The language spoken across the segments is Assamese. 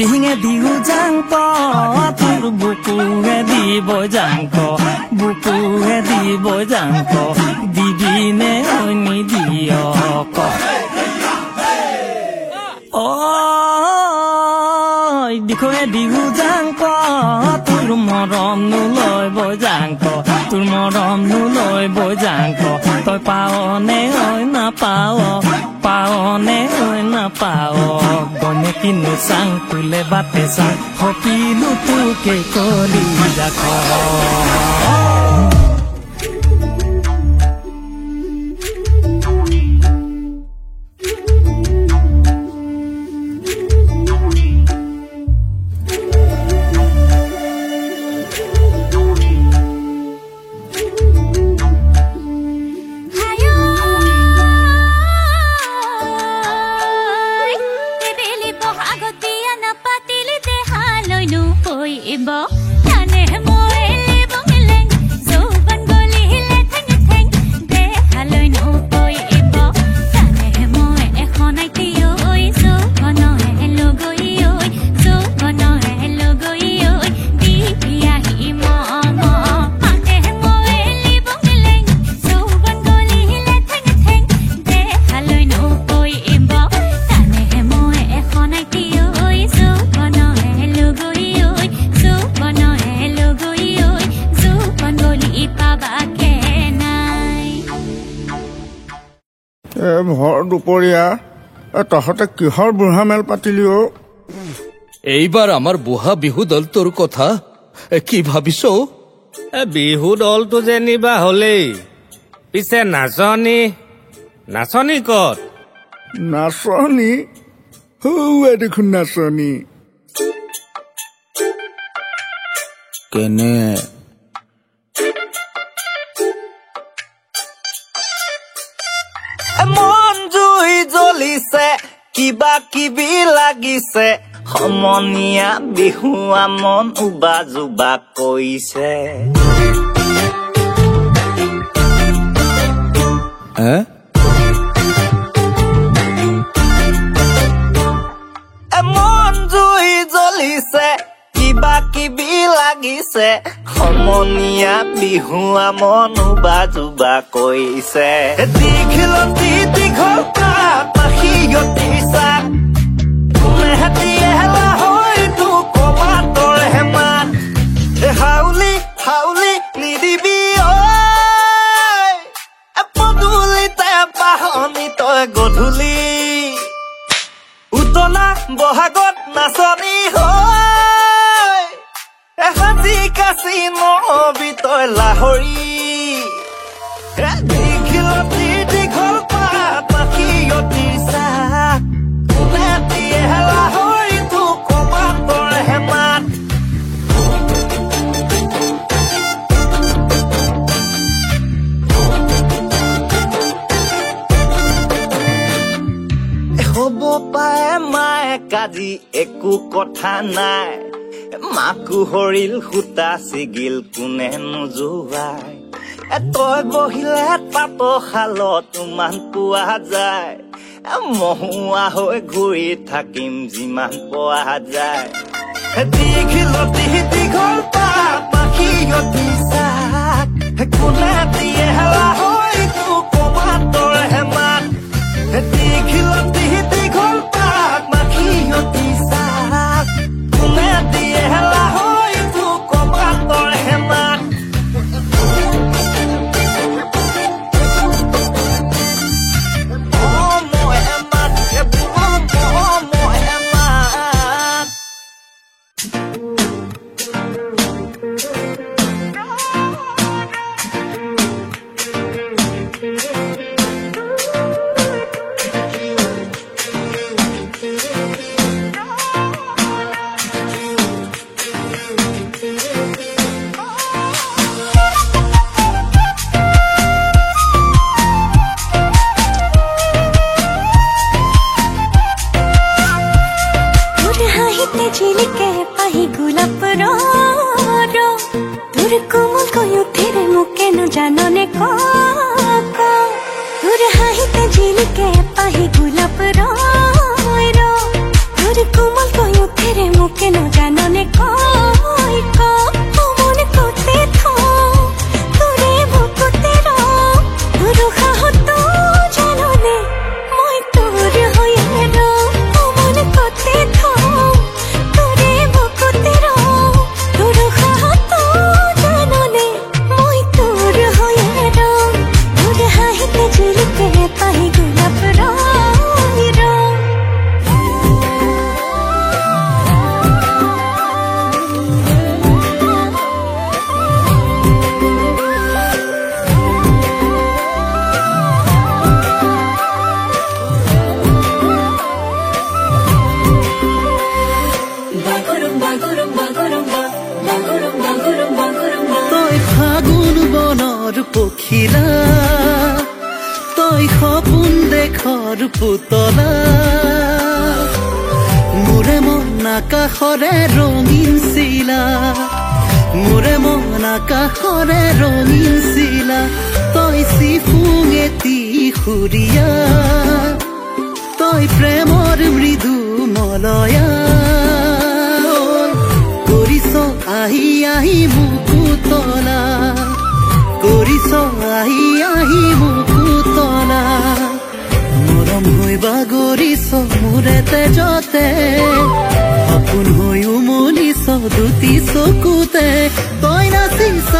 ডিঙে দিও জাংক তোর বুকুহে দিব জাংক বুকুহে দিব জাংক দিবিনে অনি দিয় ক ও দিখে দিও জাংক তোর মরম নুলয় বজাংক তোর মরম নুলয় বজাংক তই পাওনে হয় না পাওনে হয় না পাও গমে কিনো চাং তুলে বাটে চাং সপিলো তোকে কলি যাক ভৰ দুপৰীয়া তহঁতে কিহৰ বুঢ়া মেল পাতিলি অ এইবাৰ আমাৰ বুঢ়া বিহু দলটোৰ কথা কি ভাবিছ বিহু দলটো যেনিবা হলেই পিছে নাচনী কত নাচনী হৌৱা দেখোন নাচনী কেনে মন জুই জ্বলিছে কিবা কিবি লাগিছে সমনীয়া বিহুৱা মন উবা জুবা কৈছে মন জুই জ্বলিছে কিবা কিবি লাগিছে সমনীয়া বিহুৱা মন উবা জুবা কৈছে দীঘলতি দীঘল পাখিয়তি চাক মেহতি হেলা হৈ তো কমা তোৰ হেমান হাউলি হাউলি নিদিবি ঐ পদূলিতে পাহনি তই গধূলি উতলা বহাগত নাচনি হৈ এসাঁজি কাচি নহবি তই লাহৰি দীঘলতি দীঘল পাখিয়তি চাক মেহতি হেলা হৈ তো কমা তোৰ হেমান হ'ব পায় মায়ে কাজি একো কথা নাই মাকো হৰিল সূতা ছিগিল কোনে নোজোৱাই তই বহিলে তাঁতশালত ইমান পোৱা যায় মহুৱা হৈ ঘূৰি থাকিম যিমান পোৱা যায় দীঘলতি দীঘল পাখিয়তি চাক কোনে দিয়ে হেলা হৈ তো কমা তোৰ হেমান দীঘলতি দীঘল পাখিয়তি চাক কোনে দিয়ে হেলা হৈ তো কমা তোৰ হেমান জাননে তোৰ হাহিতে ঝিলিকে পাহি গোলাপ তোৰ কোমল কয়ু ফেৰে তই সপোন দেশৰ পুতলা মোৰে মন আকাশৰে ৰঙীন চিলা মোৰে মন আকাশৰে ৰঙীন চিলা তই চিফুং এটি সুৰীয়া তই প্ৰেমৰ মৃদু মলয়া কৰিছ আহি আহি মুকুতলা কৰিছ আহি আহি মুকুতলা মৰম হৈ বাগৰিছ মোৰে তেজতে সপোন হৈ উমলিছ দুটি চকুতে তই নাচিছ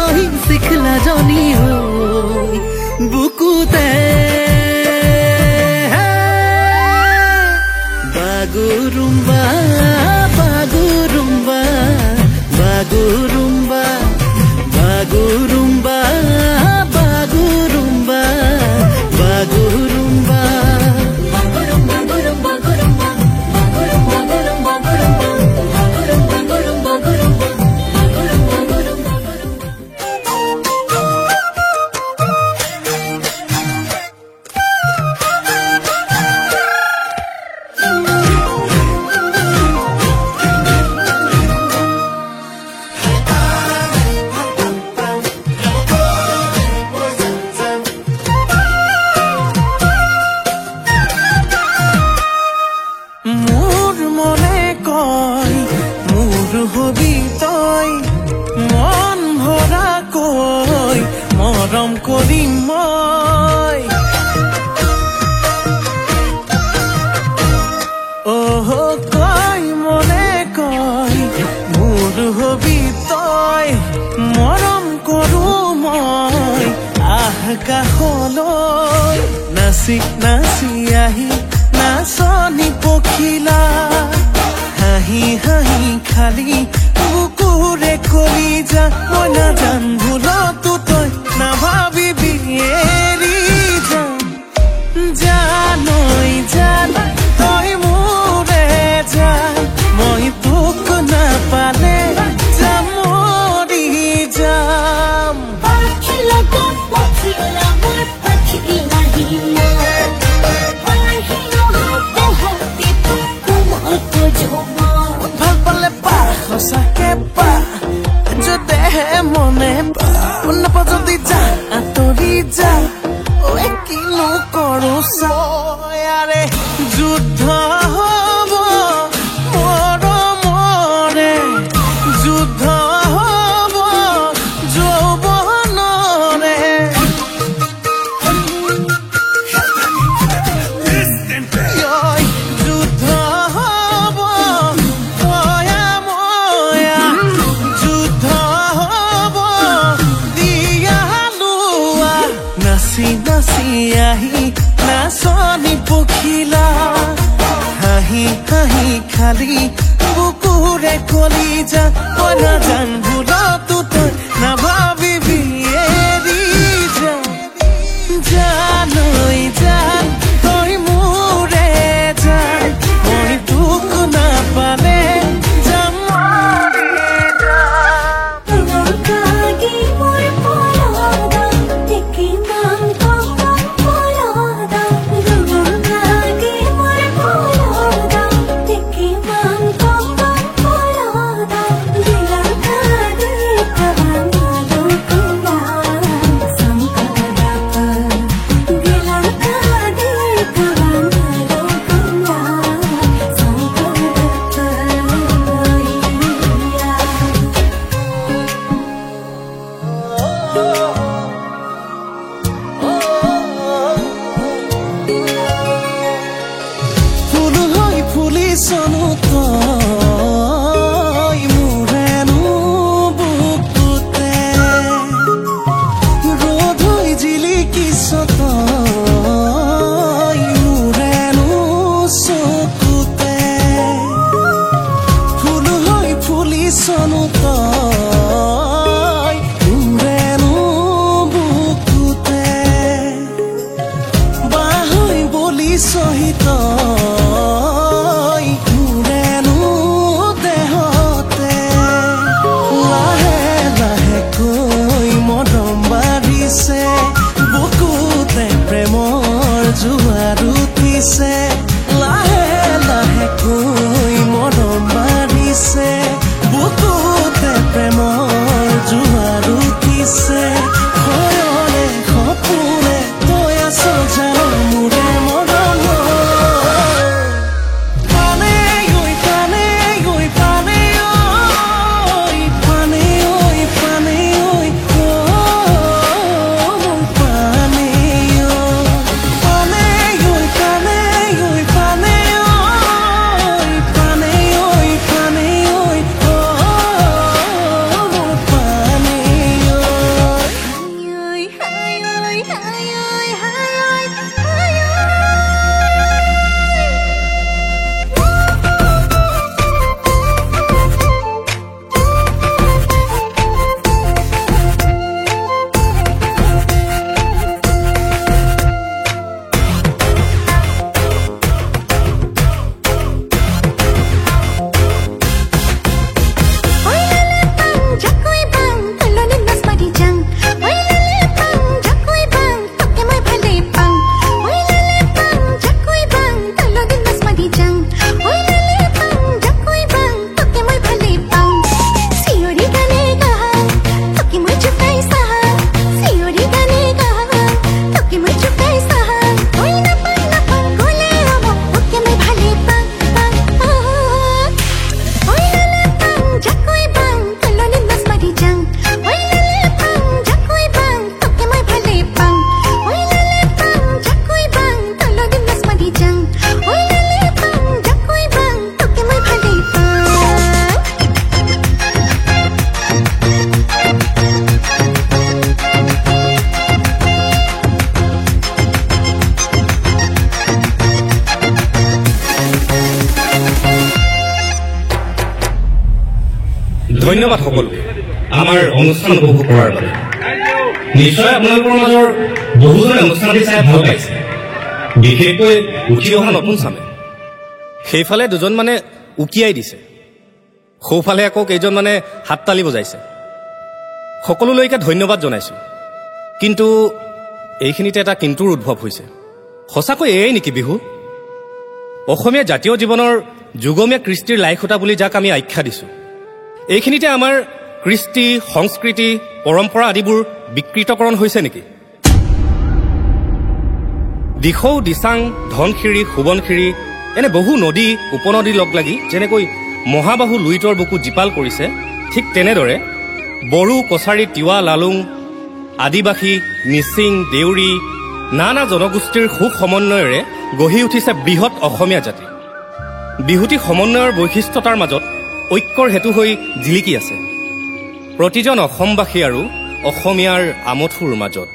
শিখলা জনী হৈ বুকুতে বাগুৰুম্বা বাগুৰুম্বা বাগুৰুম্বা বাগুৰুম্বা বাগুৰুম্বা বাগুৰুম্বা মৰম কৰিম মই কয় মনে কয় মোৰ হবি তই মৰম কৰো মই আকাশলৈ নাচি নাচি আহি নাচনি পখিলা হাঁহি হাঁহি খালি বুকুৰে কলিজা মই নাজান ভুলতো তই নাভাবিবি এৰি যাম জানৈ জান তই মোৰে জান মই তোক নাপালে যাম মৰি যাম ভাল পালে পা সঁচাকে পা য'তেহে মনে পা নাপা যদি যা আঁতৰি যা কিনো কৰো চাৰে যুদ্ধ হব মৰমৰে যুদ্ধ হব যৌৱনৰে যুদ্ধ হব ময়া ময়া যুদ্ধ হব দিয়া লোৱা নাচি নাচি আহি নাচনি পখিলা হাঁহি হাঁহি খালি বুকুৰে কলিজা মই নাজান ভুলতো তই নাভাবিবি এৰি যাম জানৈ জান তই মোৰে জান মই তোক নাপালে যাম ফুলিছনো তই মোৰেনো বুকুতে ৰ'দ হৈ জিলিকিছ তই মোৰেনো চকুতে ফুল হৈ ফুলিছনো তই মোৰেনো বুকুতে বাহ হৈ বলিছহি তই বাঢ়িছে লাহে লাহে কৈ মৰম বাঢ়িছে বুকুতে প্ৰেমৰ জোৱাৰ উঠিছে খয়ৰে সপোনে তই আছ জানো মোৰে মৰম পানে ঐ পানে ঐ পানে ঐ পানে ঐ পানে ঐ মোৰ পানে ঐ পানে ঐ পানে ঐ পানে ঐ পানে ঐ পানে ঐ মোৰ পানে ধন্যবাদ সকলো আমাৰ অনুষ্ঠান উপভোগ কৰাৰ বাবে নিশ্চয় আপোনালোকৰ মাজৰ বহুজনে অনুষ্ঠানটি চাই ভাল পাইছে বিশেষকৈ উঠি অহা নতুন চামে সেইফালে দুজন মানে উকিয়াই দিছে সৌফালে আকৌ কেইজন মানে হাততালি বজাইছে সকলোলৈকে ধন্যবাদ জনাইছো কিন্তু এইখিনিতে এটা কিন্তুৰ উদ্ভৱ হৈছে সঁচাকৈ এয়াই নেকি বিহু অসমীয়া জাতীয় জীৱনৰ যুগমীয়া কৃষ্টিৰ লাইখুটা বুলি যাক আমি আখ্যা দিছো এইখিনিতে আমাৰ কৃষ্টি সংস্কৃতি পৰম্পৰা আদিবোৰ বিকৃতকৰণ হৈছে নেকি দিখৌ দিচাং ধনশিৰি সোৱণশিৰি এনে বহু নদী উপনদী লগ লাগি যেনেকৈ মহাবাহু লুইতৰ বুকু জীপাল কৰিছে ঠিক তেনেদৰে বড়ো কছাৰী তিৱা লালুং আদিবাসী মিচিং দেউৰী নানা জনগোষ্ঠীৰ সুখ সমন্বয়েৰে গঢ়ি উঠিছে বৃহৎ অসমীয়া জাতি বিহুটি সমন্বয়ৰ বৈশিষ্ট্যতাৰ মাজত ঐক্যৰ হেতু হৈ জিলিকি আছে প্ৰতিজন অসমবাসী আৰু অসমীয়াৰ আমঠুৰ মাজত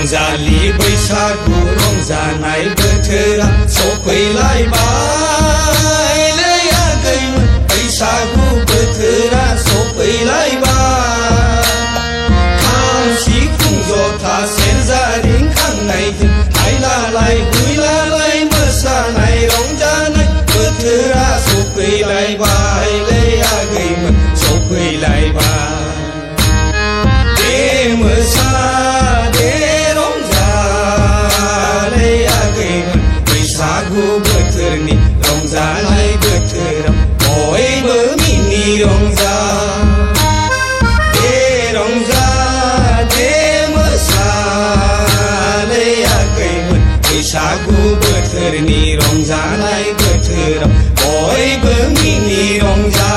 रंजालि बैसागु रंजानाय बोथोरा सफैलायबाय लै आगैमोन बैसागु बोथोरा सफैलायबाय खाम सिफुं जथा सेरजा रिंखांनायजों हायलालाय हुइलालाय मोसानाय रंजानाय बोथोरा सफैलायबाय लै आगैमोन सफैलायबाय दे मोसा बैसागु बोथोरनि रंजानाय बोथोराव बयबो मिनि रंजा दे रंजा दे मोसालै आगैमोन बैसागु बोथोरनि रंजानाय बोथोराव बयबो मिनि रंजा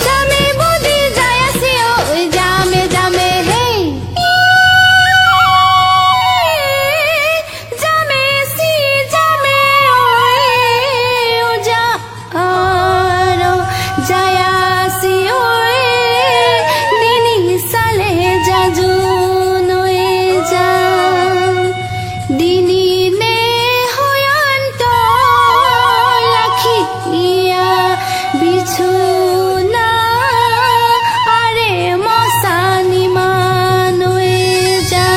জামে বদি যায় আসি ওই জামে জামে হে জামে সি জামে ওই ও যা আরো যায় আসি ওই দিনি সালে জাজুন ওই যা দিনি নে হয়ন্ত লাখি ইয়া বিছুনা আরে মশানি মানয়ে যা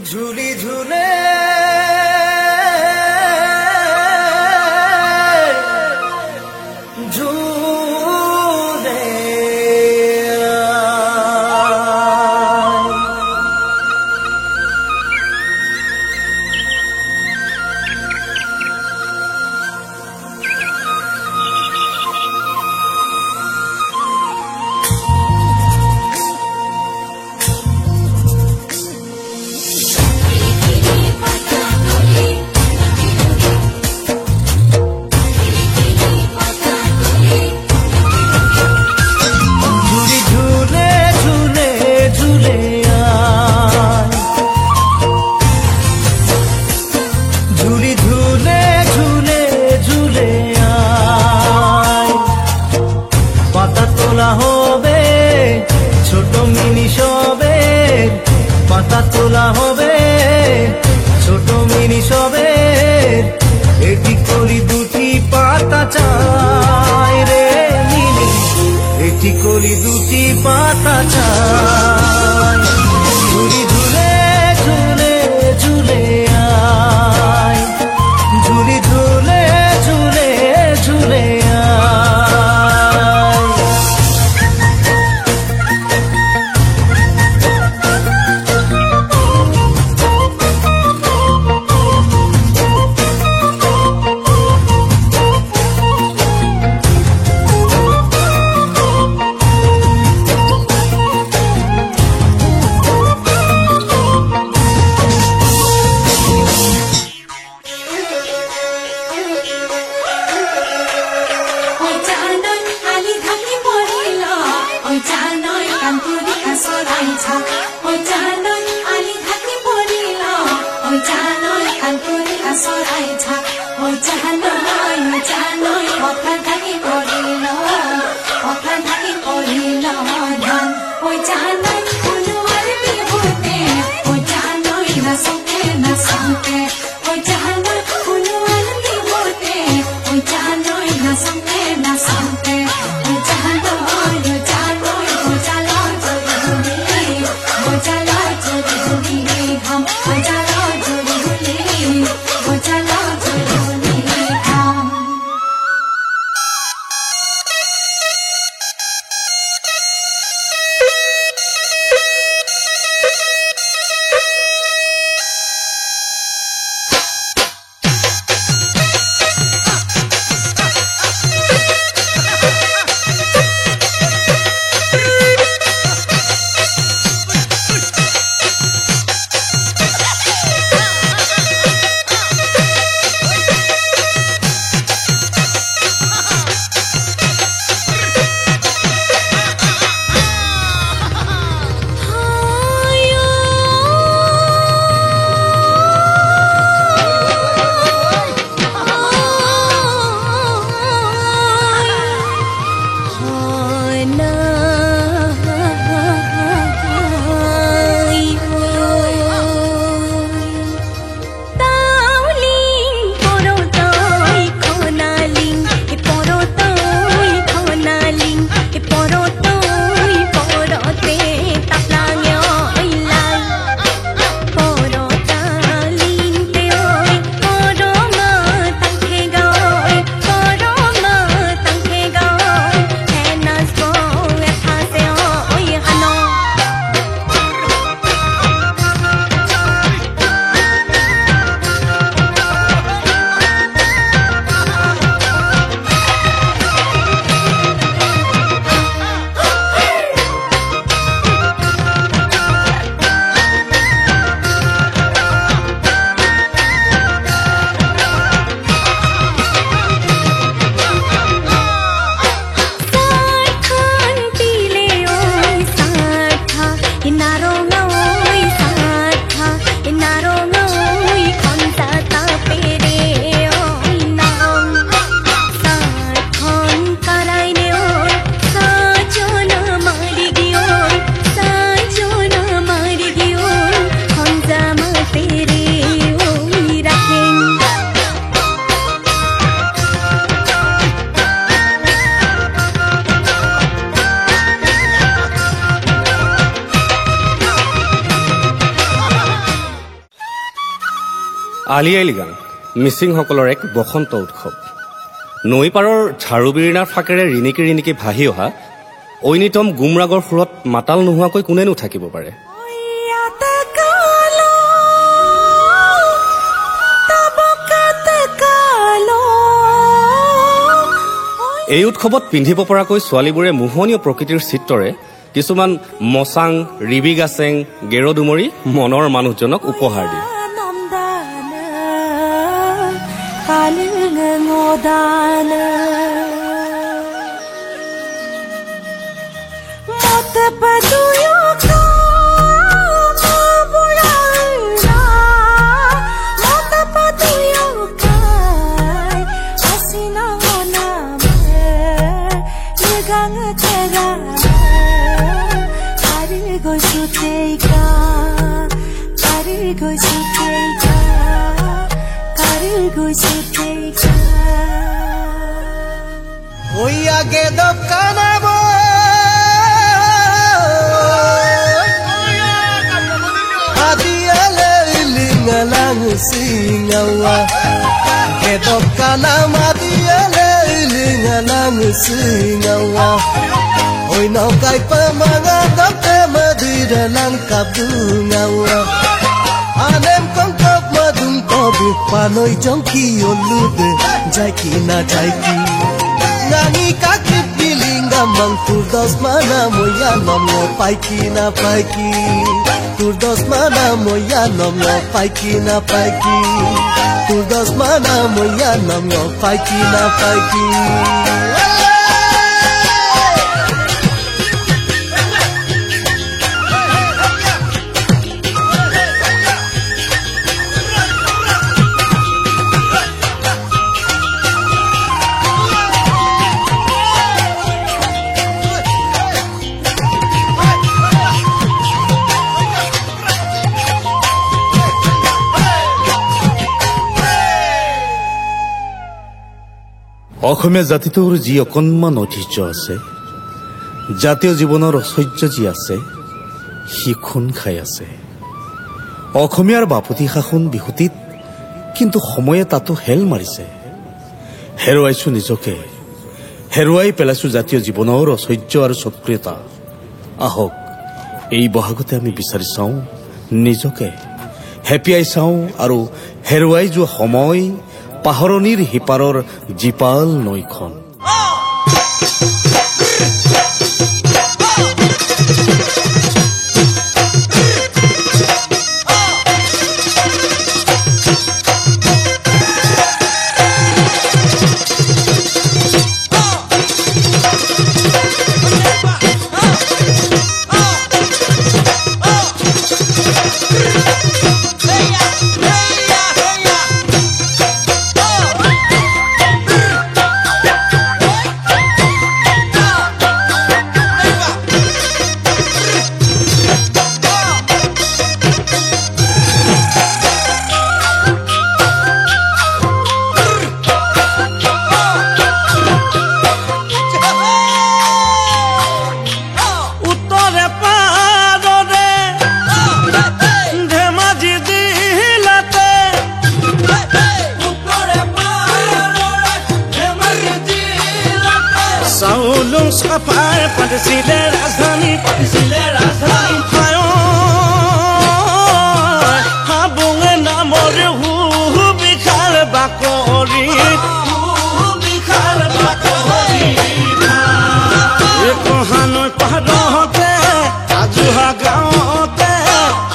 ঝুলি ঝুলে ঝুলে ঝুলি ঝুলে ঝুলে ঝুলে আয় ঝুলি ঝুলে ঝুলে ঝুলে আয় পাতা তোলা হবে ছোট মিনি সবে পাতা তোলা হবে ছোট মিনি সবে এটি করি দুটি পাতা চাই রে মিনি এটি করি দুটি পাতা চাই ঝুলি ঝুলে ঝুলে ঝুলে আয় ঝুলি ঝুলে ঝুলে ঝুলে আয় ওই জানই আলি ধাকি পড়িল ওই জানই কানপুরি আসরাই ছা ওই জানই আলি ধাকি পড়িল ওই জানই কানপুরি আসরাই ছা ওই জানই অফার ধাকি পড়িল অফার ধাকি পড়িল ধান ওই জানই অনুয়ার বিহুতে ওই জানই না সঙ্গে ওই জানই অনুয়ার বিহুতে ওই জানই না সঙ্গে ওই জানই ও জালো জুলি হাম ও জালো জুলি হাম আলি আই লৃগাং মিচিংসকলৰ এক বসন্ত উৎসৱ। নৈ পাৰৰ ঝাৰু বিৰিণাৰ ফাকেৰে ৰিণিকি ৰিণিকি ভাহি অহা ঐনিতম গুমৰাগৰ সুৰত মাতাল নোহোৱাকৈ কোনেনো থাকিব পাৰে। এই উৎসৱত পিন্ধিব পৰাকৈ ছোৱালীবোৰে মোহনীয় প্ৰকৃতিৰ চিত্ৰৰে কিছুমান মচাং, ৰিবি গাছেং, গেৰডুমৰি মনৰ মানুহজনক উপহাৰ দিয়ে। Oiage dokkanabo Adiale lingalang singawa Ke dokkanam adiale lingalang singawa Oi no kai pamanga dokkamadi lang kabungawa Anem kongkop madung tobi panoi jongki olude jaiki na jaiki Nani kakip bilinga mang turdos mana moya nomno paiki na paiki Turdos mana moya nomno paiki na paiki Turdos mana moya nomno paiki na paiki অসমীয়া জাতিটোৰ যি অকণমান ঐতিহ্য আছে, জাতীয় জীৱনৰ ঐশ্বৰ্য যি আছে, সি খুন খাই আছে। অসমীয়াৰ বাপতি সাহোন বিহুটিত কিন্তু সময়ে তাতো হেল মাৰিছে। হেৰুৱাইছো নিজকে, হেৰুৱাই পেলাইছো জাতীয় জীৱনৰ ঐশ্বৰ্য আৰু সক্ৰিয়তা। আহক এই বহাগতে আমি বিচাৰি চাওঁ নিজকে, হেপিয়াই চাওঁ আৰু হেৰুৱাই যোৱা সময় পাহৰণিৰ সিপাৰৰ জীপাল নৈখন।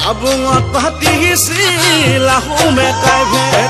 Abungot pati si lahu me kai